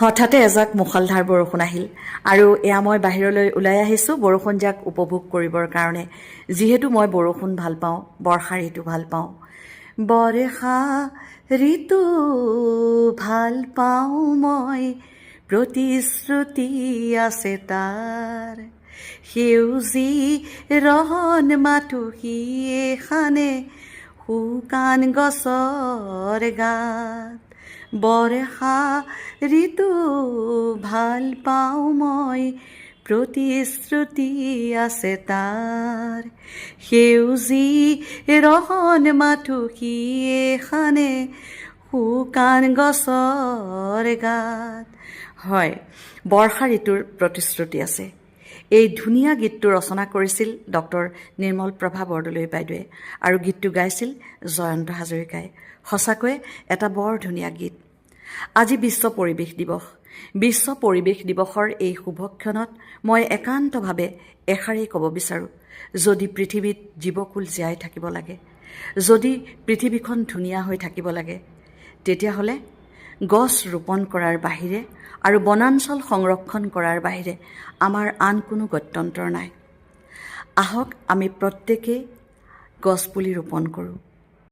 হঠাতে এজাক মুষলধাৰ বৰষুণ আহিল আৰু এয়া মই বাহিৰলৈ ওলাই আহিছোঁ বৰষুণজাক উপভোগ কৰিবৰ কাৰণে। যিহেতু মই বৰষুণ ভাল পাওঁ, বৰ্ষা ঋতু ভাল পাওঁ। বৰ্ষা ঋতু ভাল পাওঁ মই, প্ৰতিশ্ৰুতি আছে তাৰ। সেউজী ৰহন মাথোঁ এখানে শুকান গছৰ গাত। বৰ্ষা ঋতু ভাল পাওঁ মই, প্ৰতিশ্ৰুতি আছে তাৰ। সেউজী ৰহন মাথোঁ এখানে শুকান গছৰ গাত। হয়, বৰ্ষা ঋতুৰ প্ৰতিশ্ৰুতি আছে। এই ধুনীয়া গীতটো ৰচনা কৰিছিল ডক্টৰ নিৰ্মল প্ৰভা বৰদলৈ বাইদেৱে আৰু গীতটো গাইছিল জয়ন্ত হাজৰিকাই। সঁচাকৈয়ে এটা বৰ ধুনীয়া গীত। আজি বিশ্ব পৰিৱেশ দিৱস। বিশ্ব পৰিৱেশ দিৱসৰ এই শুভক্ষণত মই একান্তভাৱে এষাৰেই ক'ব বিচাৰোঁ, যদি পৃথিৱীত জীৱকুল জীয়াই থাকিব লাগে, যদি পৃথিৱীখন ধুনীয়া হৈ থাকিব লাগে, তেতিয়াহ'লে গছ ৰোপণ কৰাৰ বাহিৰে আৰু বনাঞ্চল সংৰক্ষণ কৰাৰ বাহিৰে আমাৰ আন কোনো গত্যন্তৰ নাই। আহক আমি প্ৰত্যেকেই গছপুলি ৰোপণ কৰোঁ।